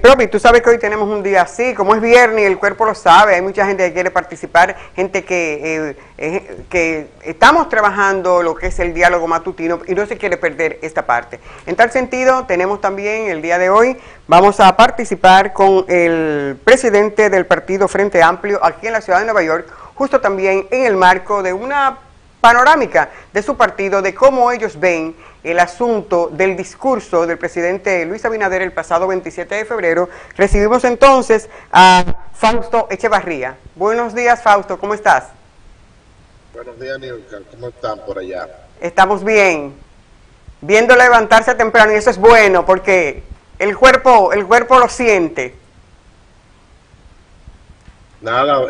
Propi, tú sabes que hoy tenemos un día así, como es viernes y el cuerpo lo sabe, hay mucha gente que quiere participar, gente que estamos trabajando lo que es el diálogo matutino y no se quiere perder esta parte. En tal sentido, tenemos también el día de hoy, vamos a participar con el presidente del partido Frente Amplio aquí en la ciudad de Nueva York, justo también en el marco de una panorámica de su partido, de cómo ellos ven el asunto del discurso del presidente Luis Abinader el pasado 27 de febrero. Recibimos entonces a Fausto Echevarría. Buenos días, Fausto, ¿cómo estás? Buenos días, Nilka. ¿Cómo están por allá? Estamos bien, viendo levantarse temprano y eso es bueno porque el cuerpo lo siente. Nada,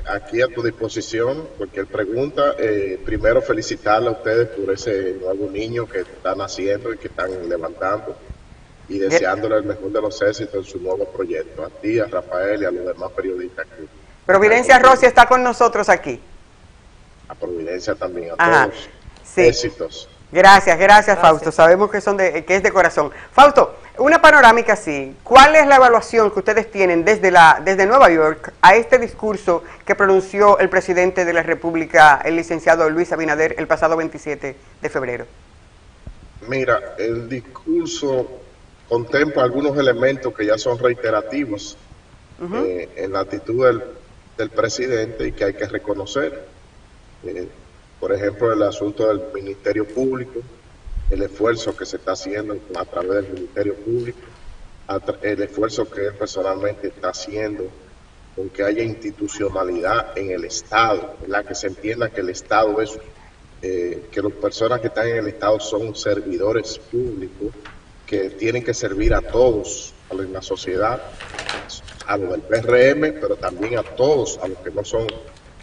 aquí a tu disposición, cualquier pregunta. Primero felicitarle a ustedes por ese nuevo niño que están haciendo y que están levantando y deseándole el mejor de los éxitos en su nuevo proyecto. A ti, a Rafael y a los demás periodistas que están Providencia Rossi contigo. está con nosotros aquí. A Providencia también, a Ajá, todos. sí. Éxitos. Gracias, Fausto. Sabemos que que es de corazón. Fausto, una panorámica así. ¿Cuál es la evaluación que ustedes tienen desde Nueva York a este discurso que pronunció el presidente de la República, el licenciado Luis Abinader, el pasado 27 de febrero? Mira, el discurso contempla algunos elementos que ya son reiterativos en la actitud del presidente y que hay que reconocer. Eh, por ejemplo, el asunto del Ministerio Público, el esfuerzo que se está haciendo a través del Ministerio Público, el esfuerzo que él personalmente está haciendo con que haya institucionalidad en el Estado, ¿verdad? Que se entienda que el Estado es, que las personas que están en el Estado son servidores públicos que tienen que servir a todos en la sociedad, a los del PRM, pero también a todos, a los que no son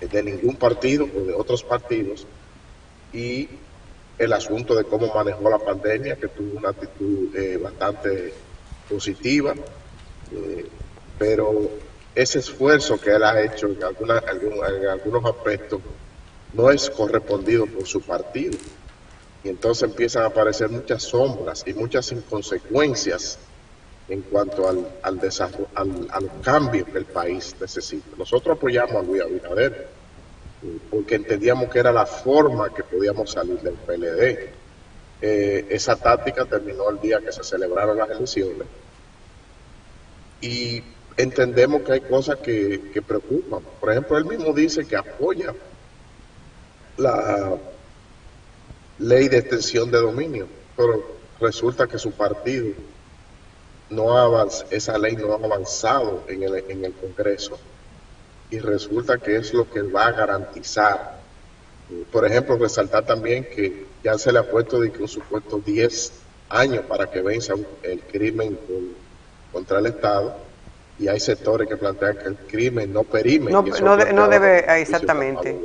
de ningún partido o de otros partidos, y el asunto de cómo manejó la pandemia, que tuvo una actitud bastante positiva, pero ese esfuerzo que él ha hecho en algunos aspectos no es correspondido por su partido. Y entonces empiezan a aparecer muchas sombras y muchas inconsecuencias en cuanto al desarrollo, a los cambios que el país necesita. Nosotros apoyamos a Luis Abinader porque entendíamos que era la forma que podíamos salir del PLD. Esa táctica terminó el día que se celebraron las elecciones y entendemos que hay cosas que preocupan. Por ejemplo, él mismo dice que apoya la ley de extensión de dominio, pero resulta que su partido no esa ley no ha avanzado en el Congreso y resulta que es lo que va a garantizar. Por ejemplo, resaltar también que ya se le ha puesto de que un supuesto 10 años para que venza el crimen contra el Estado, y hay sectores que plantean que el crimen no perime. No, Y eso no, no debe, exactamente.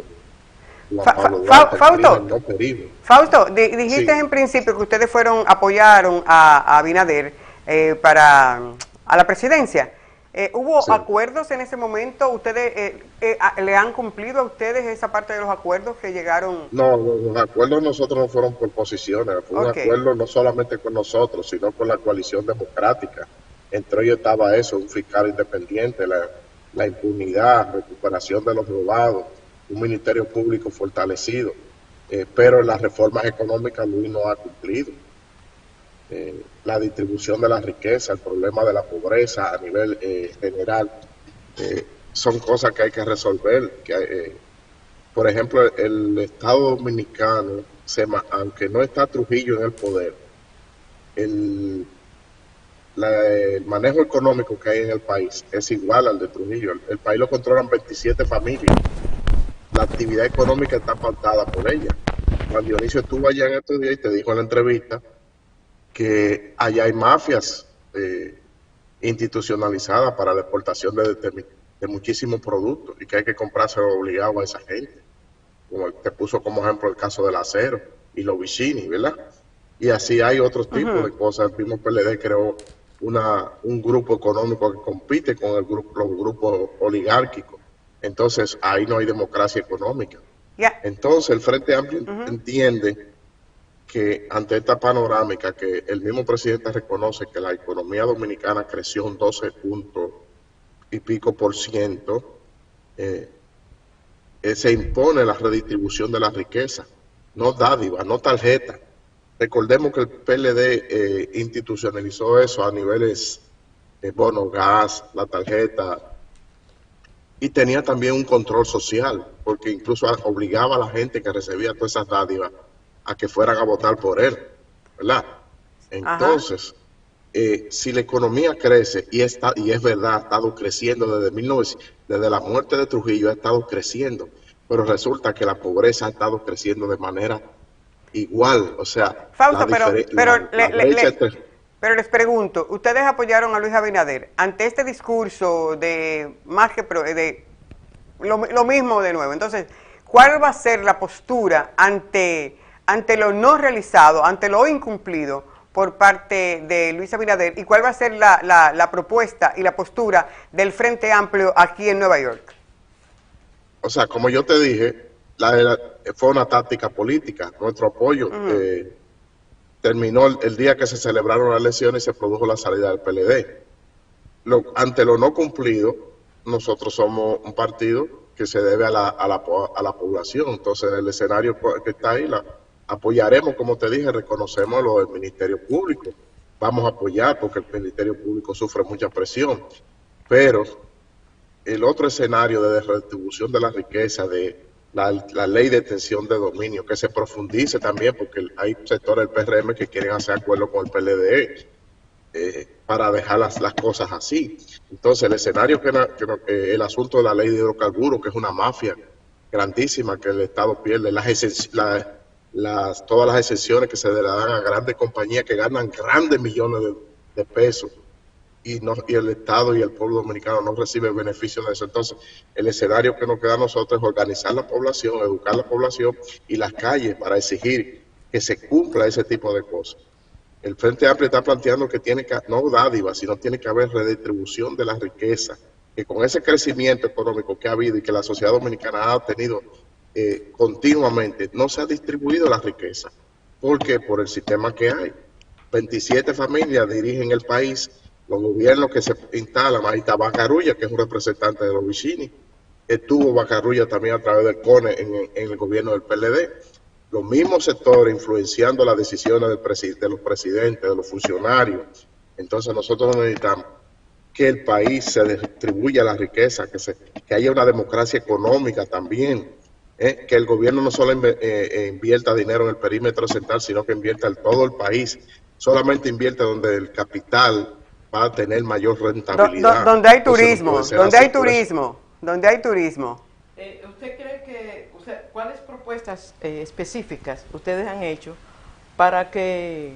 Fausto, no perime. Fausto, dijiste Sí, en principio que ustedes apoyaron a Abinader a la presidencia. ¿Hubo sí. acuerdos en ese momento? ¿Ustedes le han cumplido a ustedes esa parte de los acuerdos que llegaron? No, los acuerdos nosotros no fueron por posiciones, fue un Ok. acuerdo no solamente con nosotros, sino con la coalición democrática. Entre ellos estaba eso, un fiscal independiente, la impunidad, recuperación de los robados, un ministerio público fortalecido, pero en las reformas económicas Luis no ha cumplido. La distribución de la riqueza, el problema de la pobreza a nivel general, son cosas que hay que resolver. Por ejemplo, el Estado Dominicano, aunque no está Trujillo en el poder, el, el manejo económico que hay en el país es igual al de Trujillo. El país lo controlan 27 familias. La actividad económica está faltada por ella. Juan Dionisio estuvo allá en estos días y te dijo en la entrevista que allá hay mafias institucionalizadas para la exportación de muchísimos productos y que hay que comprarse obligado a esa gente. Como te puso como ejemplo el caso del acero y los vicini, ¿verdad? Y así hay otros tipos de cosas. El mismo PLD creó un grupo económico que compite con los grupos oligárquicos. Entonces ahí no hay democracia económica. Ya. Entonces el Frente Amplio entiende que ante esta panorámica que el mismo presidente reconoce que la economía dominicana creció un 12 punto y pico por ciento, eh, se impone la redistribución de la riqueza, no dádiva, no tarjeta. Recordemos que el PLD institucionalizó eso a niveles de bono gas, la tarjeta, y tenía también un control social, porque incluso obligaba a la gente que recibía todas esas dádivas a que fueran a votar por él, ¿verdad? Ajá. Entonces, si la economía crece, y es verdad, ha estado creciendo desde 1900, desde la muerte de Trujillo ha estado creciendo, pero resulta que la pobreza ha estado creciendo de manera igual, o sea, Fausto, la brecha entre... pero les pregunto, ¿ustedes apoyaron a Luis Abinader ante este discurso de más que de lo mismo de nuevo? Entonces, ¿cuál va a ser la postura ante lo no realizado, ante lo incumplido por parte de Luis Abinader? ¿Y cuál va a ser la propuesta y la postura del Frente Amplio aquí en Nueva York? O sea, como yo te dije, fue una táctica política. Nuestro apoyo terminó el día que se celebraron las elecciones y se produjo la salida del PLD. Ante lo no cumplido, nosotros somos un partido que se debe a la población. Entonces, el escenario que está ahí, apoyaremos, como te dije, reconocemos lo del Ministerio Público. Vamos a apoyar porque el Ministerio Público sufre mucha presión. Pero el otro escenario de redistribución de la riqueza, de la ley de extensión de dominio, que se profundice también, porque hay sectores del PRM que quieren hacer acuerdo con el PLD para dejar las cosas así. Entonces, el escenario el asunto de la ley de hidrocarburos, que es una mafia grandísima que el Estado pierde, todas las exenciones que se le dan a grandes compañías que ganan grandes millones de pesos, y el Estado y el pueblo dominicano no recibe beneficio de eso. Entonces, el escenario que nos queda a nosotros es organizar la población, educar a la población y las calles para exigir que se cumpla ese tipo de cosas. El Frente Amplio está planteando que no dádiva, sino tiene que haber redistribución de la riqueza, que con ese crecimiento económico que ha habido y que la sociedad dominicana ha tenido continuamente, no se ha distribuido la riqueza. ¿Por qué? Por el sistema que hay. 27 familias dirigen el país, los gobiernos que se instalan. Ahí está Bacarulla, que es un representante de los Vicini. Estuvo Bacarulla también a través del CONE en el gobierno del PLD. Los mismos sectores influenciando las decisiones de los presidentes, de los funcionarios. Entonces nosotros necesitamos que el país se distribuya la riqueza, que haya una democracia económica también, que el gobierno no solo invierta dinero en el perímetro central, sino que invierta en todo el país. Solamente invierte donde el capital va a tener mayor rentabilidad. Donde hay turismo, donde hay turismo. ¿Usted cree que, cuáles propuestas específicas ustedes han hecho para que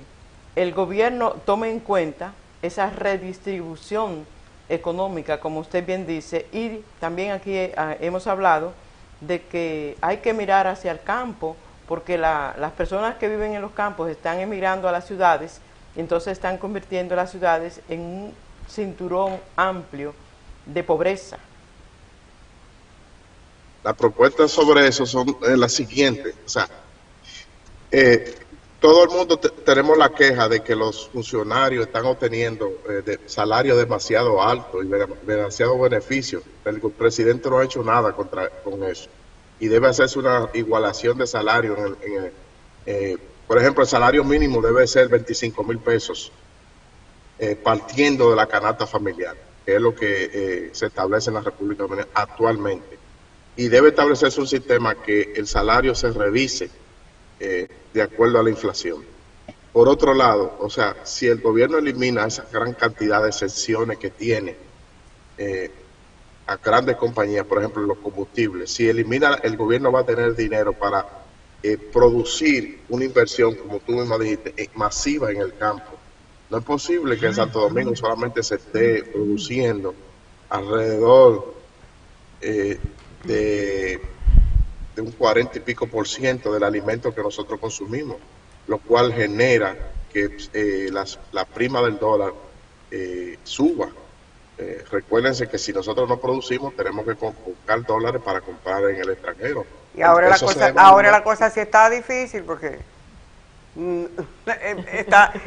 el gobierno tome en cuenta esa redistribución económica, como usted bien dice? Y también aquí hemos hablado de que hay que mirar hacia el campo, porque las personas que viven en los campos están emigrando a las ciudades, entonces están convirtiendo las ciudades en un cinturón amplio de pobreza. Las propuestas sobre eso son las siguientes. O sea, todo el mundo tenemos la queja de que los funcionarios están obteniendo salarios demasiado altos y demasiado beneficios. El presidente no ha hecho nada con eso. Y debe hacerse una igualación de salario. Por ejemplo, el salario mínimo debe ser 25,000 pesos, partiendo de la canasta familiar, que es lo que se establece en la República Dominicana actualmente. Y debe establecerse un sistema que el salario se revise de acuerdo a la inflación. Por otro lado, o sea, si el gobierno elimina esa gran cantidad de exenciones que tiene a grandes compañías, por ejemplo, los combustibles, si elimina, el gobierno va a tener dinero para producir una inversión, como tú misma dijiste, masiva en el campo. No es posible que en Santo Domingo solamente se esté produciendo alrededor de un 40 y pico por ciento del alimento que nosotros consumimos, lo cual genera que la prima del dólar suba. Recuérdense que si nosotros no producimos, tenemos que buscar dólares para comprar en el extranjero. Y ahora la cosa sí está difícil porque...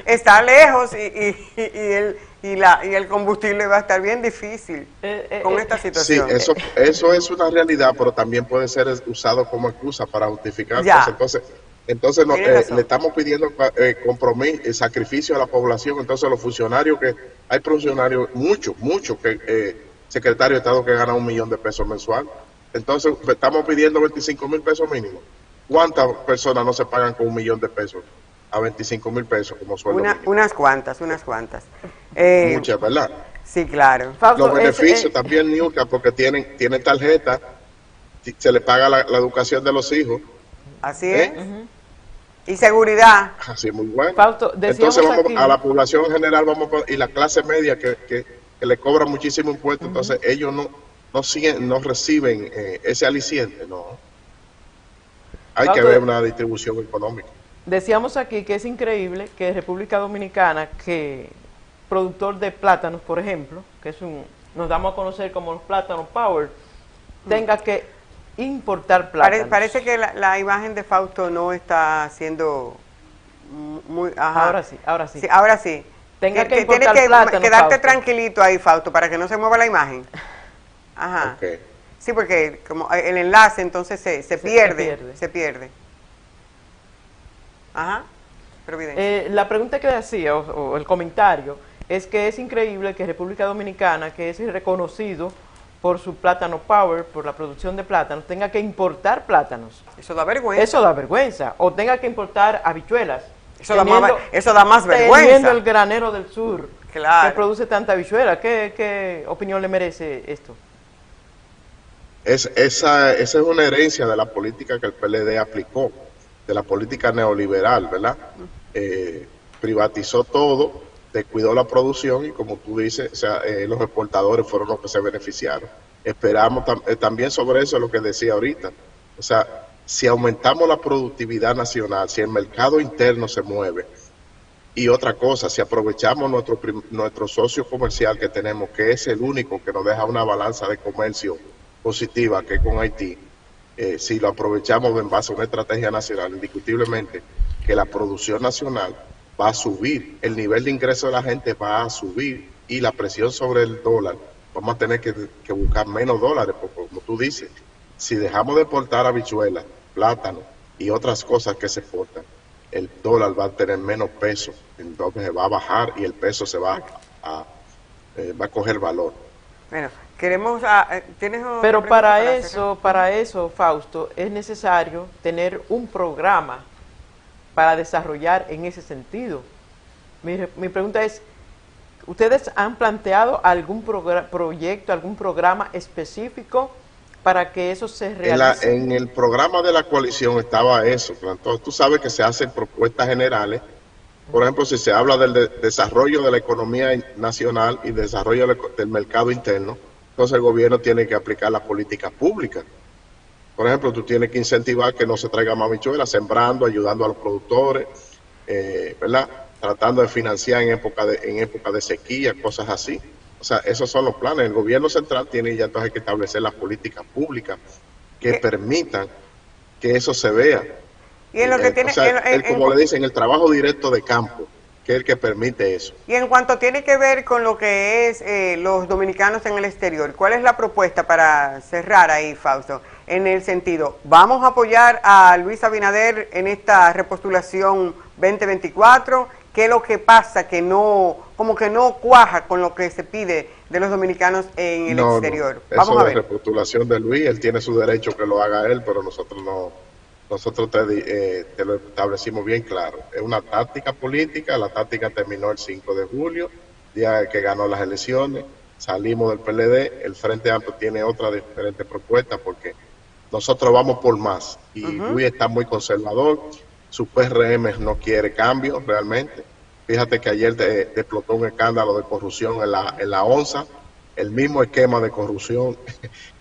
está lejos y el combustible va a estar bien difícil con esta situación. Sí, eso es una realidad, pero también puede ser usado como excusa para justificar cosas. Entonces le estamos pidiendo compromiso, sacrificio a la población. Entonces los funcionarios hay funcionarios, muchos secretarios de Estado que ganan $1 millón de pesos mensual. Entonces estamos pidiendo 25,000 pesos mínimo. ¿Cuántas personas no se pagan con $1 millón de pesos a 25,000 pesos como sueldo mínimo? Unas cuantas. Muchas, ¿verdad? Sí, claro. Fausto, los beneficios también, Niurka, porque tienen tarjeta, se le paga la educación de los hijos. Así es. Y seguridad. Así es, muy bueno. Fausto, entonces a la población en general y la clase media que le cobra muchísimo impuesto, entonces ellos no reciben ese aliciente, no. Hay que ver una distribución económica. Decíamos aquí que es increíble que República Dominicana, que productor de plátanos, por ejemplo, que nos damos a conocer como los plátanos Power, tenga que importar plátanos. Parece que la imagen de Fausto no está siendo muy... Ajá. Ahora sí. Ahora sí. Tenga que importar tienes que plátanos, quedarte Fausto. tranquilito ahí, Fausto, para que no se mueva la imagen. Ajá. Okay. Sí, porque como el enlace entonces se pierde. Ajá. La pregunta que le hacía, o el comentario, es que es increíble que República Dominicana, que es reconocido por su plátano Power, por la producción de plátanos, tenga que importar plátanos. Eso da vergüenza. Eso da vergüenza. O tenga que importar habichuelas. Eso da más vergüenza. Teniendo el granero del sur, claro, que produce tanta habichuela. ¿Qué opinión le merece esto? Esa es una herencia de la política que el PLD aplicó, de la política neoliberal, ¿verdad? Privatizó todo, descuidó la producción y, como tú dices, o sea, los exportadores fueron los que se beneficiaron. Esperamos también sobre eso lo que decía ahorita. O sea, si aumentamos la productividad nacional, si el mercado interno se mueve, y otra cosa, si aprovechamos nuestro socio comercial que tenemos, que es el único que nos deja una balanza de comercio positiva, que es con Haití, si lo aprovechamos en base a una estrategia nacional, indiscutiblemente que la producción nacional va a subir, el nivel de ingreso de la gente va a subir y la presión sobre el dólar, vamos a tener que buscar menos dólares, porque como tú dices, si dejamos de exportar habichuelas, plátano y otras cosas que se exportan, el dólar va a tener menos peso, entonces va a bajar y el peso se va a coger valor. Bueno, queremos... Pero para eso, Fausto, es necesario tener un programa para desarrollar en ese sentido. Mi pregunta es, ¿ustedes han planteado algún proyecto, algún programa específico para que eso se realice? En el programa de la coalición estaba eso. Entonces, tú sabes que se hacen propuestas generales. Por ejemplo, si se habla del desarrollo de la economía nacional y desarrollo del mercado interno, entonces el gobierno tiene que aplicar las políticas públicas. Por ejemplo, tú tienes que incentivar que no se traiga más habichuelas, sembrando, ayudando a los productores, ¿verdad? Tratando de financiar en época de sequía, cosas así. O sea, esos son los planes. El gobierno central tiene ya entonces que establecer las políticas públicas que permitan que eso se vea. Y en lo que tiene, como le dicen, el trabajo directo de campo, que es el que permite eso. Y en cuanto tiene que ver con lo que es los dominicanos en el exterior, ¿cuál es la propuesta para cerrar ahí, Fausto? En el sentido, ¿vamos a apoyar a Luis Abinader en esta repostulación 2024? ¿Qué es lo que pasa que como que no cuaja con lo que se pide de los dominicanos en el exterior? Vamos a ver. Repostulación de Luis, él tiene su derecho que lo haga él, pero nosotros no. Nosotros te lo establecimos bien claro. Es una táctica política, la táctica terminó el 5 de julio, día que ganó las elecciones, salimos del PLD, el Frente Amplio tiene otra diferente propuesta porque nosotros vamos por más y Luis está muy conservador, su PRM no quiere cambio realmente. Fíjate que ayer explotó un escándalo de corrupción en la ONSA, el mismo esquema de corrupción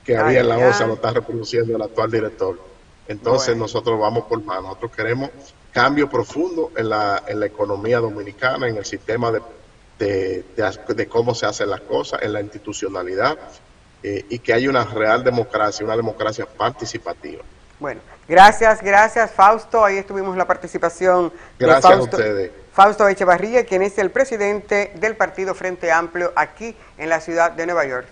que había en la ONSA lo está reproduciendo el actual director. Entonces nosotros vamos por más, nosotros queremos cambio profundo en la economía dominicana, en el sistema de cómo se hacen las cosas, en la institucionalidad y que haya una real democracia, una democracia participativa. Bueno, gracias Fausto. Ahí estuvimos la participación Gracias de Fausto, a ustedes. Fausto Echevarría, quien es el presidente del Partido Frente Amplio aquí en la ciudad de Nueva York.